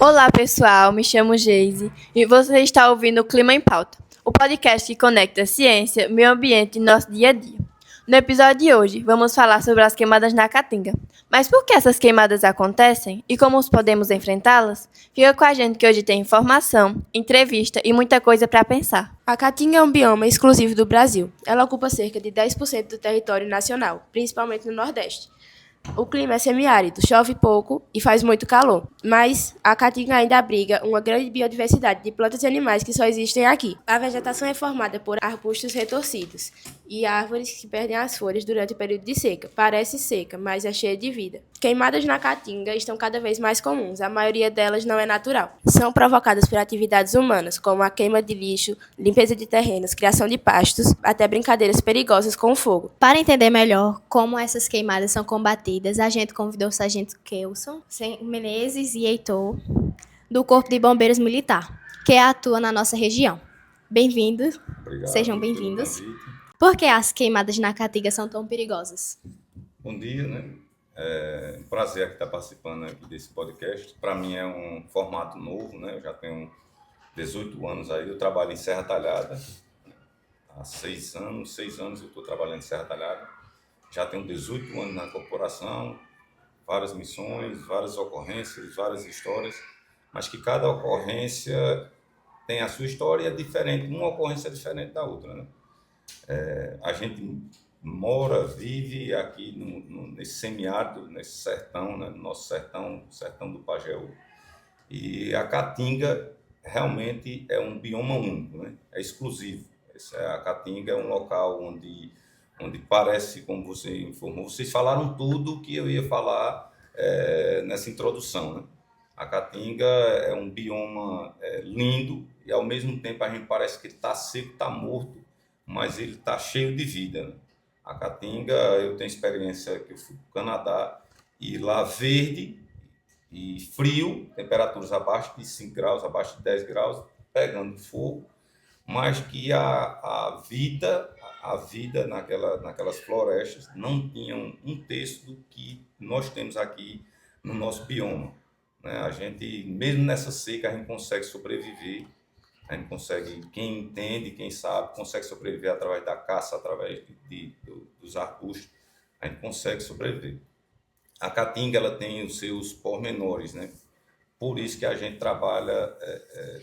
Olá, pessoal. Me chamo Geise e você está ouvindo o Clima em Pauta, o podcast que conecta ciência, meio ambiente e nosso dia a dia. No episódio de hoje, vamos falar sobre as queimadas na Caatinga. Mas por que essas queimadas acontecem e como podemos enfrentá-las? Fica com a gente que hoje tem informação, entrevista e muita coisa para pensar. A Caatinga é um bioma exclusivo do Brasil. Ela ocupa cerca de 10% do território nacional, principalmente no Nordeste. O clima é semiárido, chove pouco e faz muito calor, mas a Caatinga ainda abriga uma grande biodiversidade de plantas e animais que só existem aqui. A vegetação é formada por arbustos retorcidos e árvores que perdem as folhas durante o período de seca. Parece seca, mas é cheia de vida. Queimadas na Caatinga estão cada vez mais comuns, a maioria delas não é natural. São provocadas por atividades humanas, como a queima de lixo, limpeza de terrenos, criação de pastos, até brincadeiras perigosas com o fogo. Para entender melhor como essas queimadas são combatidas, a gente convidou o sargento Kelson Menezes e Heitor, do Corpo de Bombeiros Militar, que atua na nossa região. Bem-vindos. Obrigado. Sejam bem-vindos. Por que as queimadas na Caatinga são tão perigosas? Bom dia, né? É um prazer estar participando aqui desse podcast. Para mim é um formato novo, né? Eu já tenho 18 anos aí, eu trabalho em Serra Talhada há 6 anos. 6 anos eu estou trabalhando em Serra Talhada. Já tenho 18 anos na corporação, várias missões, várias ocorrências, várias histórias, mas que cada ocorrência tem a sua história e é diferente, uma ocorrência é diferente da outra, né? A gente mora, vive aqui nesse semiárido, nesse sertão, né? No nosso sertão, sertão do Pajeú. E a Caatinga realmente é um bioma único, né? É exclusivo. A Caatinga é um local onde parece, como você informou, vocês falaram tudo que eu ia falar nessa introdução, né? A Caatinga é um bioma lindo e, ao mesmo tempo, a gente parece que ele está seco, está morto, mas ele está cheio de vida, né? A Caatinga, eu tenho experiência que eu fui para o Canadá e lá verde e frio, temperaturas abaixo de 5 graus, abaixo de 10 graus, pegando fogo, mas que a vida naquelas florestas não tinha um terço do que nós temos aqui no nosso bioma, né? A gente, mesmo nessa seca, a gente consegue sobreviver. A gente consegue, quem entende, quem sabe, consegue sobreviver através da caça, através dos arbustos, a gente consegue sobreviver. A Caatinga, ela tem os seus pormenores, né? Por isso que a gente trabalha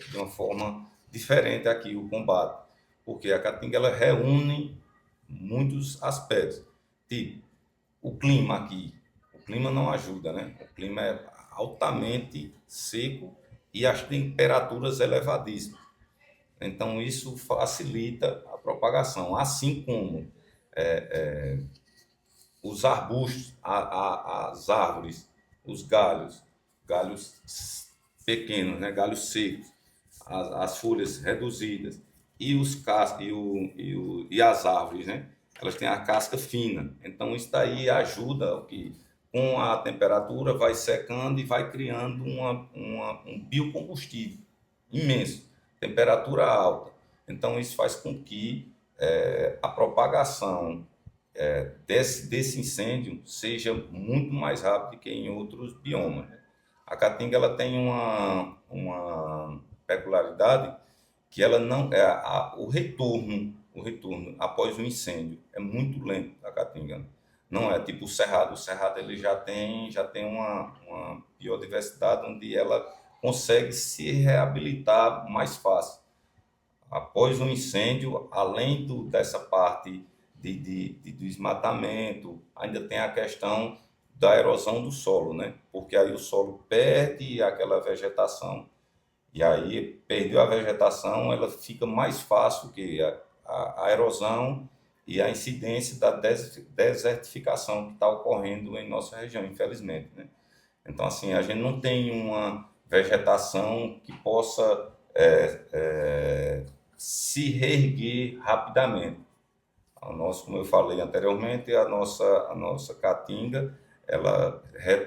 de uma forma diferente aqui, o combate. Porque a Caatinga, ela reúne muitos aspectos. Tipo, o clima aqui. O clima não ajuda, né? O clima é altamente seco e as temperaturas elevadíssimas. Então, isso facilita a propagação, assim como os arbustos, as árvores, os galhos pequenos, né, galhos secos, as folhas reduzidas e e as árvores, né, elas têm a casca fina. Então, isso daí ajuda o que, com a temperatura, vai secando e vai criando um biocombustível imenso, temperatura alta. Então, isso faz com que a propagação desse incêndio seja muito mais rápido que em outros biomas. A Caatinga, ela tem uma peculiaridade que ela não o retorno após o incêndio é muito lento da Caatinga. Não é tipo o Cerrado. O Cerrado ele já tem uma biodiversidade onde ela consegue se reabilitar mais fácil. Após um incêndio, além dessa parte do desmatamento, ainda tem a questão da erosão do solo, né? Porque aí o solo perde aquela vegetação. E aí, perdeu a vegetação, ela fica mais fácil que a erosão e a incidência da desertificação que está ocorrendo em nossa região, infelizmente, né? Então, assim, a gente não tem uma vegetação que possa se reerguer rapidamente. Como eu falei anteriormente, a nossa Caatinga,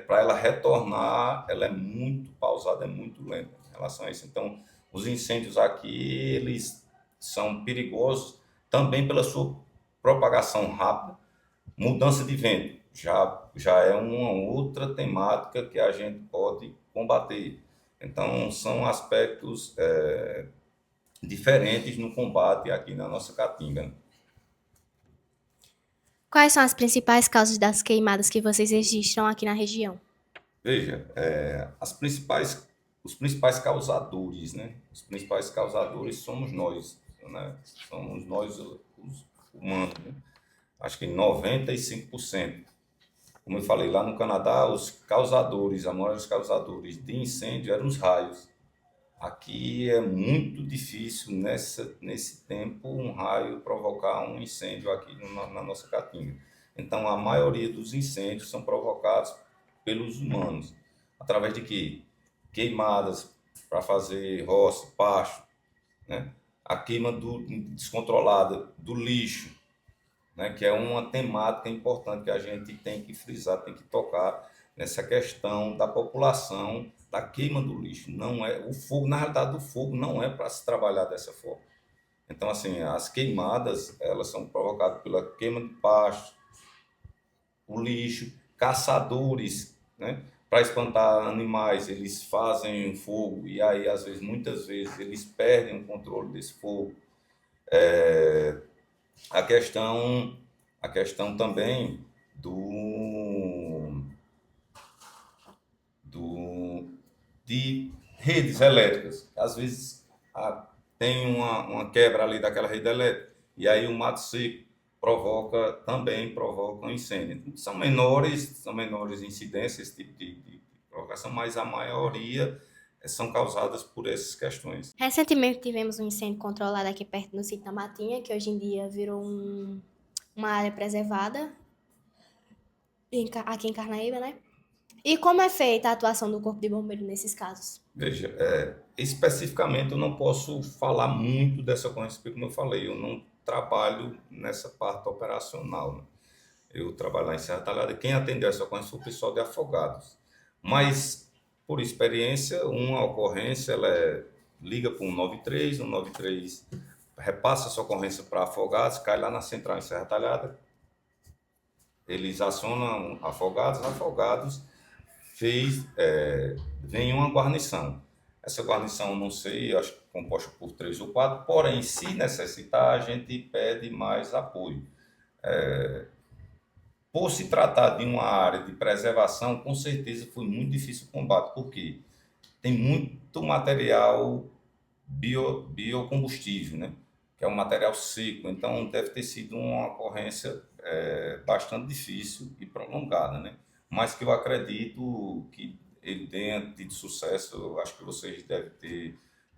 para ela retornar, ela é muito pausada, é muito lenta em relação a isso. Então, os incêndios aqui, eles são perigosos também pela sua propagação rápida. Mudança de vento já é uma outra temática que a gente pode combater. Então, são aspectos diferentes no combate aqui na nossa Caatinga. Quais são as principais causas das queimadas que vocês registram aqui na região? Veja, os principais causadores, né? Os principais causadores somos nós, né? Somos nós, os humanos, né? Acho que 95%. Como eu falei, lá no Canadá, os causadores, a maioria dos causadores de incêndio eram os raios. Aqui é muito difícil, nesse tempo, um raio provocar um incêndio aqui na nossa Caatinga. Então, a maioria dos incêndios são provocados pelos humanos. Através de quê? Queimadas para fazer roça, pasto, né? A queima descontrolada do lixo, né? Que é uma temática importante que a gente tem que frisar, tem que tocar nessa questão da população, da queima do lixo. Não é o fogo, na realidade, o fogo não é para se trabalhar dessa forma. Então, assim, as queimadas, elas são provocadas pela queima de pasto, o lixo, caçadores, né? Para espantar animais, eles fazem um fogo e aí, às vezes, muitas vezes, eles perdem o controle desse fogo. A questão também de redes elétricas. Às vezes tem uma quebra ali daquela rede elétrica e aí o mato seco também provoca um incêndio. São menores incidências, esse tipo de provocação, mas a maioria são causadas por essas questões. Recentemente tivemos um incêndio controlado aqui perto no sítio da Matinha, que hoje em dia virou uma área preservada aqui em Carnaíba, né? E como é feita a atuação do Corpo de Bombeiro nesses casos? Veja, especificamente eu não posso falar muito dessa ocorrência, porque como eu falei, eu não trabalho nessa parte operacional, né? Eu trabalho lá em Serra Talhada, quem atendeu essa ocorrência foi o pessoal de Afogados. Mas, por experiência, uma ocorrência, liga para o 193, o 193 repassa essa ocorrência para Afogados, cai lá na central em Serra Talhada, eles acionam Afogados vem uma guarnição. Essa guarnição, não sei, acho que composta por 3 ou 4, porém, se necessitar, a gente pede mais apoio. Por se tratar de uma área de preservação, com certeza foi muito difícil o combate, porque tem muito material biocombustível, né? Que é um material seco, então deve ter sido uma ocorrência bastante difícil e prolongada, né? Mas que eu acredito que ele tenha tido sucesso. Eu acho que vocês devem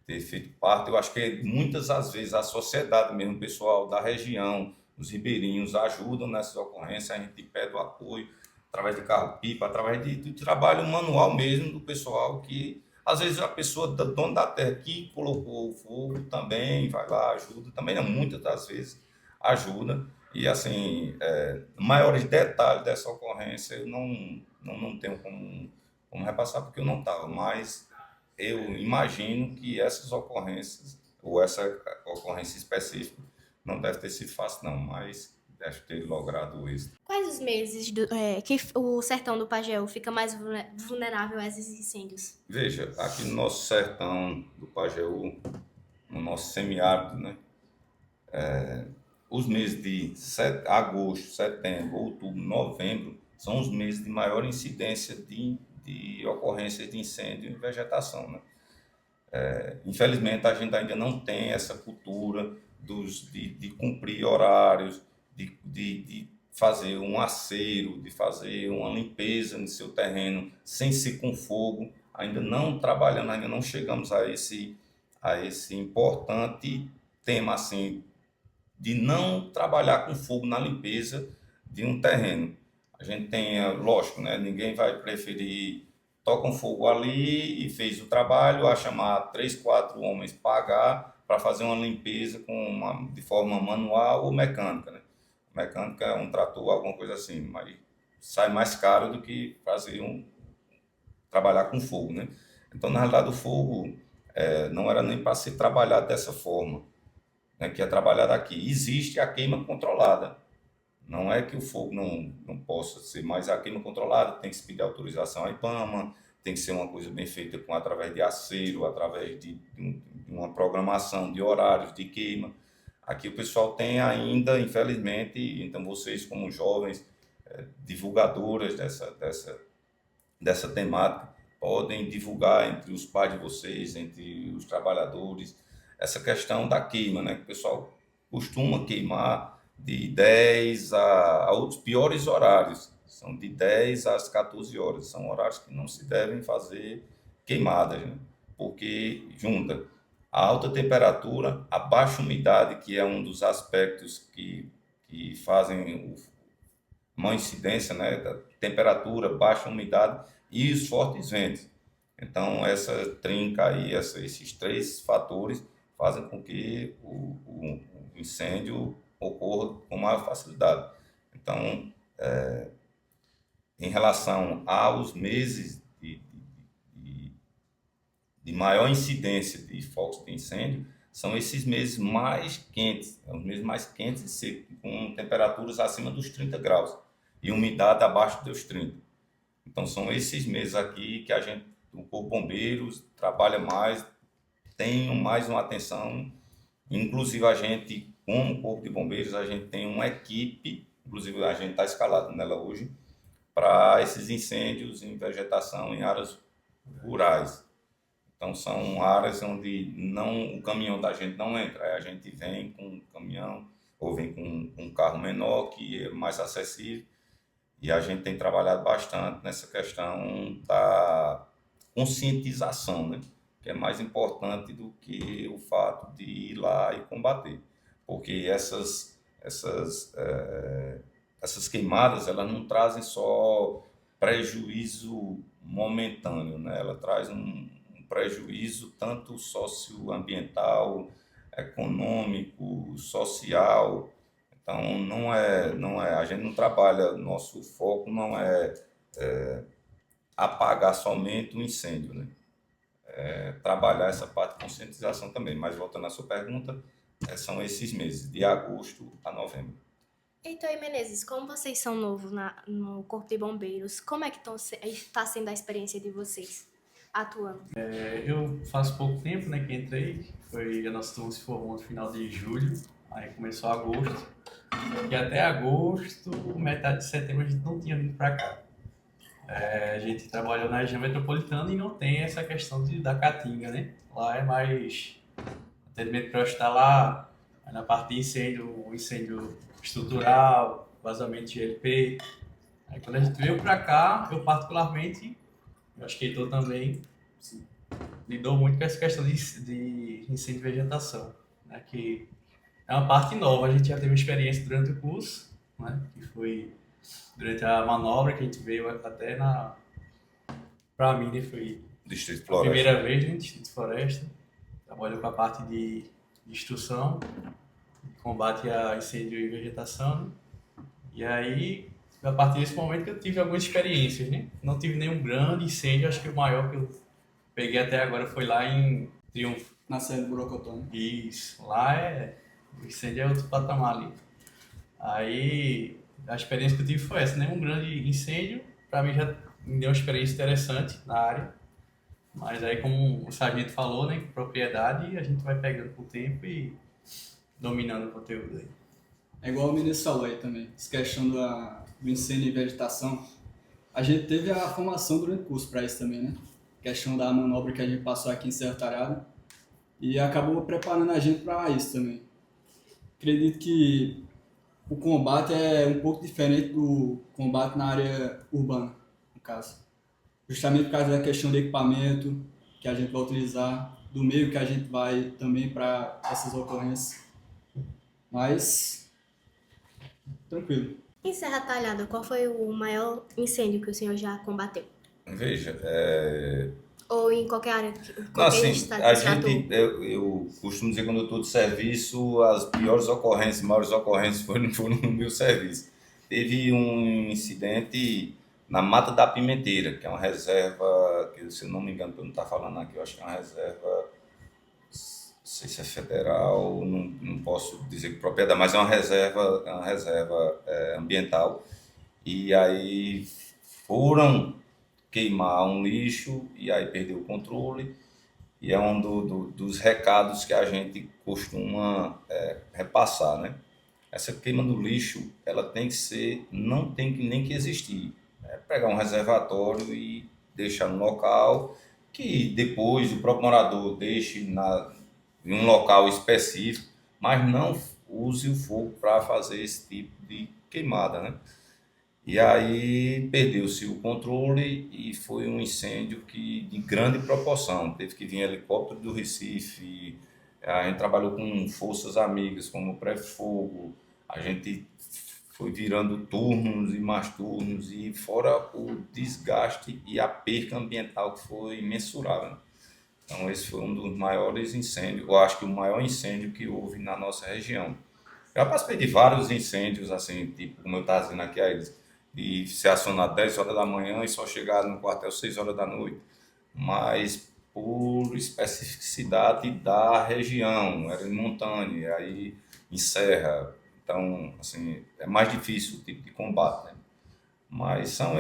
ter feito parte. Eu acho que muitas das vezes a sociedade mesmo, o pessoal da região, os ribeirinhos ajudam nessas ocorrências, a gente pede o apoio através de carro-pipa, através de trabalho manual mesmo do pessoal que, às vezes, a pessoa, dona da terra que colocou o fogo também vai lá, ajuda, também não, muitas das vezes ajuda. E, assim, maiores detalhes dessa ocorrência eu não tenho como repassar, porque eu não estava, mas eu imagino que essas ocorrências, ou essa ocorrência específica, não deve ter sido fácil, não, mas deve ter logrado isso. Quais os meses que o sertão do Pajeú fica mais vulnerável a esses incêndios? Veja, aqui no nosso sertão do Pajeú, no nosso semiárido, né? Os meses de agosto, setembro, outubro, novembro são os meses de maior incidência de ocorrências de incêndio em vegetação, né? Infelizmente, a gente ainda não tem essa cultura de cumprir horários, de fazer um acero, de fazer uma limpeza no seu terreno sem ser com fogo. Ainda não trabalhando, ainda não chegamos a esse importante tema, assim, de não trabalhar com fogo na limpeza de um terreno. A gente tem, lógico, né? Ninguém vai preferir toca um fogo ali e fez o trabalho, a chamar 3, 4 homens pagar para fazer uma limpeza de forma manual ou mecânica, né? Mecânica é um trator, alguma coisa assim, mas sai mais caro do que trabalhar com fogo, né? Então, na realidade, o fogo não era nem para ser trabalhado dessa forma, né, que é trabalhado aqui. Existe a queima controlada. Não é que o fogo não possa ser, mas a queima controlada tem que se pedir autorização à IPAMA, tem que ser uma coisa bem feita através de acero, através de uma programação de horários de queima. Aqui o pessoal tem ainda, infelizmente, então vocês como jovens, divulgadoras dessa temática, podem divulgar entre os pais de vocês, entre os trabalhadores, essa questão da queima, né? Que o pessoal costuma queimar de 10 a outros piores horários, são de 10 às 14 horas, são horários que não se devem fazer queimadas, né? Porque junta a alta temperatura, a baixa umidade, que é um dos aspectos que fazem uma incidência, né, da temperatura, baixa umidade e os fortes ventos. Então, essa trinca aí, esses 3 fatores fazem com que o incêndio ocorra com maior facilidade. Então, em relação aos meses de maior incidência de focos de incêndio, são esses meses mais quentes, os meses mais quentes e secos, com temperaturas acima dos 30 graus e umidade abaixo dos 30. Então, são esses meses aqui que a gente, o Corpo de Bombeiros, trabalha mais, tem mais uma atenção. Inclusive, a gente, como Corpo de Bombeiros, a gente tem uma equipe, inclusive a gente está escalado nela hoje, para esses incêndios em vegetação em áreas rurais. Então, são áreas onde o caminhão da gente não entra, aí a gente vem com um caminhão ou vem com um carro menor, que é mais acessível, e a gente tem trabalhado bastante nessa questão da conscientização, né? Que é mais importante do que o fato de ir lá e combater, porque essas queimadas, elas não trazem só prejuízo momentâneo, né? Ela traz um prejuízo tanto socioambiental, econômico, social. Então, não é, a gente não trabalha, nosso foco não é apagar somente o incêndio, né? Trabalhar essa parte de conscientização também. Mas, voltando à sua pergunta, são esses meses, de agosto a novembro. Heitor e Menezes, como vocês são novos no Corpo de Bombeiros, como é que está sendo a experiência de vocês atuando? Eu faço pouco tempo, né, que entrei, a nossa turma se formou no final de julho, aí começou agosto, e até agosto, metade de setembro, a gente não tinha vindo para cá. A gente trabalhou na região metropolitana e não tem essa questão da caatinga, né? Lá é mais atendimento pré-hospitalar, na parte de incêndio estrutural, vazamento de GLP. Aí quando a gente veio para cá, eu particularmente, eu acho que Heitor também, lidou muito com essa questão de incêndio de vegetação, né? Que é uma parte nova. A gente já teve uma experiência durante o curso, né? Que foi durante a manobra que a gente veio até para mim, né? Foi Distrito a Floresta. primeira vez, né? Distrito Floresta. Trabalhou com a parte de instrução, de combate a incêndio e vegetação, né? E aí, a partir desse momento que eu tive algumas experiências, né? Não tive nenhum grande incêndio, acho que o maior que eu peguei até agora foi lá em Triunfo. Na Serra do Burocotó, né? Isso, lá o incêndio é outro patamar ali. Aí, a experiência que eu tive foi essa, né? Um grande incêndio, para mim já me deu uma experiência interessante na área, mas aí como o sargento falou, né? Propriedade, a gente vai pegando com o tempo e dominando o conteúdo aí. É igual o ministro falou aí também, essa questão do incêndio e vegetação. A gente teve a formação durante o curso para isso também, né? Questão da manobra que a gente passou aqui em Serra Talhada e acabou preparando a gente para isso também. Acredito que o combate é um pouco diferente do combate na área urbana, no caso. Justamente por causa da questão do equipamento que a gente vai utilizar, do meio que a gente vai também para essas ocorrências. Mas, tranquilo. Em Serra Talhada, qual foi o maior incêndio que o senhor já combateu? Veja, Ou em qualquer área, não, qualquer assim, estado a que você atua? gente, eu costumo dizer, quando eu estou de serviço, as piores ocorrências, maiores ocorrências foram no meu serviço. Teve um incidente na Mata da Pimenteira, que é uma reserva, que se eu não me engano, eu não estou falando aqui, eu acho que é uma reserva, não sei se é federal, não posso dizer que propriedade, mas é uma reserva ambiental. E aí foram queimar um lixo e aí perder o controle. E é um dos recados que a gente costuma repassar, né? Essa queima do lixo, ela tem que ser, não tem que nem que existir. É pegar um reservatório e deixar no local, que depois o próprio morador deixe em um local específico, mas não use o fogo para fazer esse tipo de queimada, né? E aí perdeu-se o controle e foi um incêndio de grande proporção. Teve que vir helicóptero do Recife, a gente trabalhou com forças amigas, como o Pré-Fogo, a gente foi virando turnos e mais turnos, e fora o desgaste e a perca ambiental que foi imensurável, né? Então esse foi um dos maiores incêndios, eu acho que o maior incêndio que houve na nossa região. Já participei de vários incêndios, assim, tipo, como eu estava dizendo aqui a eles, de ser acionado 10 horas da manhã e só chegar no quartel 6 horas da noite. Mas por especificidade da região, era em montanha, aí em serra. Então, assim, é mais difícil o tipo de combate, né? Mas são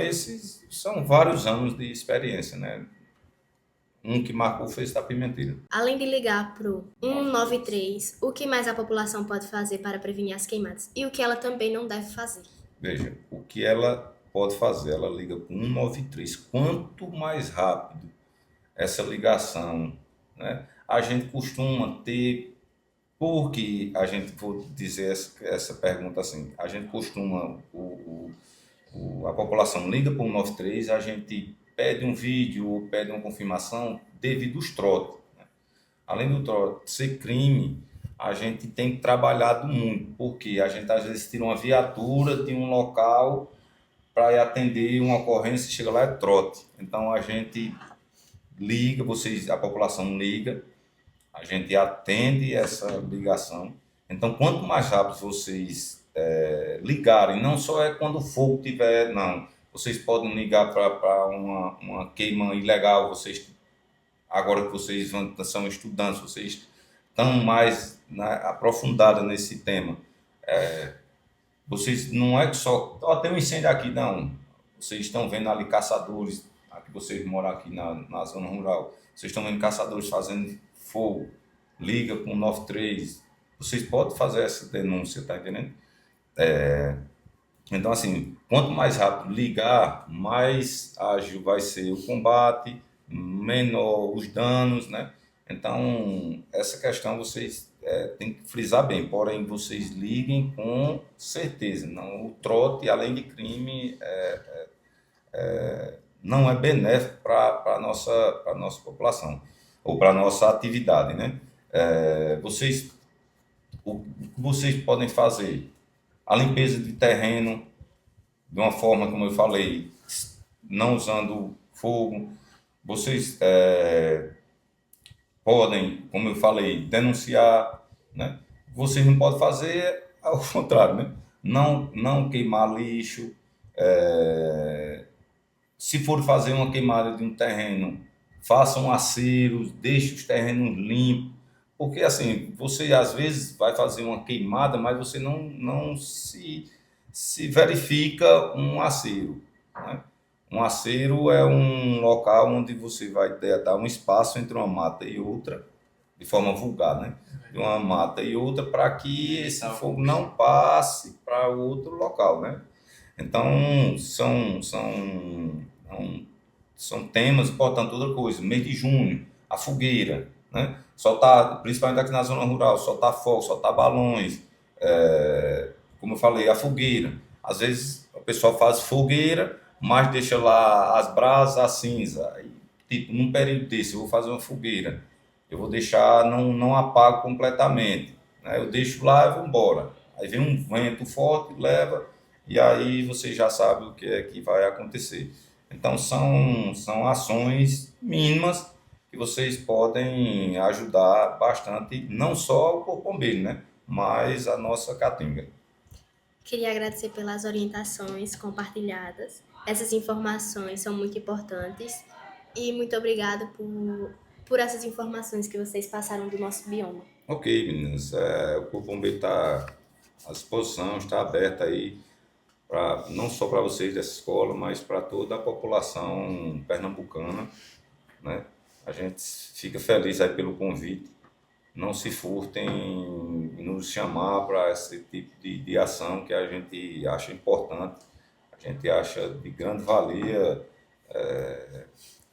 vários anos de experiência, né? Um que marcou foi esse da Pimenteira. Além de ligar para o 193, o que mais a população pode fazer para prevenir as queimadas? E o que ela também não deve fazer? Veja, o que ela pode fazer? Ela liga para o 193. Quanto mais rápido essa ligação, né? A gente costuma ter, porque a gente, vou dizer essa pergunta assim, a gente costuma, a população liga para o 193, a gente pede um vídeo ou pede uma confirmação devido aos trotes. Além do trote ser crime, a gente tem trabalhado muito, porque a gente às vezes tira uma viatura de um local para ir atender uma ocorrência e chega lá é trote. Então a gente liga, a população liga, a gente atende essa ligação. Então quanto mais rápido vocês ligarem, não só é quando o fogo tiver, não. Vocês podem ligar para uma queima ilegal, agora que vocês são estudantes, vocês estão mais aprofundados nesse tema. Vocês não é que só tem um incêndio aqui, não. Vocês estão vendo ali caçadores, aqui vocês moram aqui na zona rural, vocês estão vendo caçadores fazendo fogo, liga com o 93, vocês podem fazer essa denúncia, tá entendendo? Então, assim, quanto mais rápido ligar, mais ágil vai ser o combate, menor os danos, né? Então, essa questão vocês têm que frisar bem, porém vocês liguem com certeza. Não, o trote, além de crime, não é benéfico para a nossa população, ou para a nossa atividade, né? O que vocês podem fazer? A limpeza de terreno, de uma forma, como eu falei, não usando fogo. Vocês podem, como eu falei, denunciar, né? Vocês não podem fazer ao contrário, né? Não queimar lixo. Se for fazer uma queimada de um terreno, façam aceros, deixe os terrenos limpos. Porque, assim, você às vezes vai fazer uma queimada, mas você não se verifica um acero, né? Um acero é um local onde você vai dar um espaço entre uma mata e outra, de forma vulgar, né? De uma mata e outra, para que esse fogo não passe para outro local, né? Então, são temas, portanto, outra coisa, mês de junho, a fogueira, né? Soltar, principalmente aqui na zona rural, soltar fogo, soltar balões, como eu falei, a fogueira. Às vezes o pessoal faz fogueira, mas deixa lá as brasas, a cinza. Aí, tipo, num período desse, eu vou fazer uma fogueira, eu vou deixar, não apago completamente, né? Eu deixo lá e vou embora. Aí vem um vento forte, leva, e aí você já sabe o que é que vai acontecer. Então são ações mínimas que vocês podem ajudar bastante, não só o Corpo Bombeiro, né? Mas a nossa Caatinga. Queria agradecer pelas orientações compartilhadas. Essas informações são muito importantes e muito obrigada por essas informações que vocês passaram do nosso bioma. Ok, meninas. O Corpo Bombeiro está à disposição, está aberto aí não só para vocês dessa escola, mas para toda a população pernambucana, né? A gente fica feliz aí pelo convite. Não se furtem em nos chamar para esse tipo de ação que a gente acha importante, a gente acha de grande valia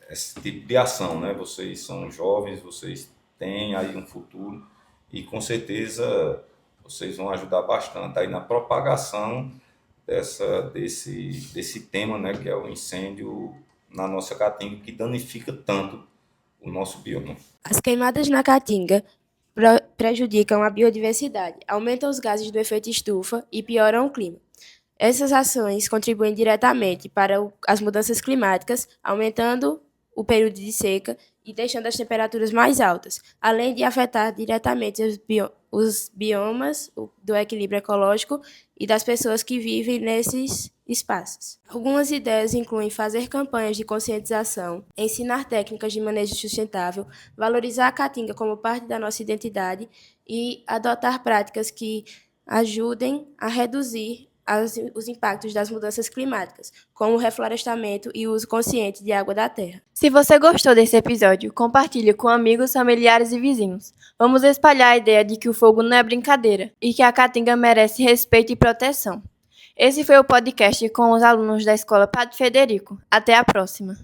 esse tipo de ação, né? Vocês são jovens, vocês têm aí um futuro e com certeza vocês vão ajudar bastante aí na propagação desse tema, né? Que é o incêndio na nossa caatinga, que danifica tanto o nosso bioma. As queimadas na caatinga prejudicam a biodiversidade, aumentam os gases do efeito estufa e pioram o clima. Essas ações contribuem diretamente para as mudanças climáticas, aumentando o período de seca e deixando as temperaturas mais altas, além de afetar diretamente os biomas do equilíbrio ecológico e das pessoas que vivem nesses espaços. Algumas ideias incluem fazer campanhas de conscientização, ensinar técnicas de manejo sustentável, valorizar a caatinga como parte da nossa identidade e adotar práticas que ajudem a reduzir os impactos das mudanças climáticas, como o reflorestamento e o uso consciente de água da terra. Se você gostou desse episódio, compartilhe com amigos, familiares e vizinhos. Vamos espalhar a ideia de que o fogo não é brincadeira e que a caatinga merece respeito e proteção. Esse foi o podcast com os alunos da Escola Padre Federico. Até a próxima!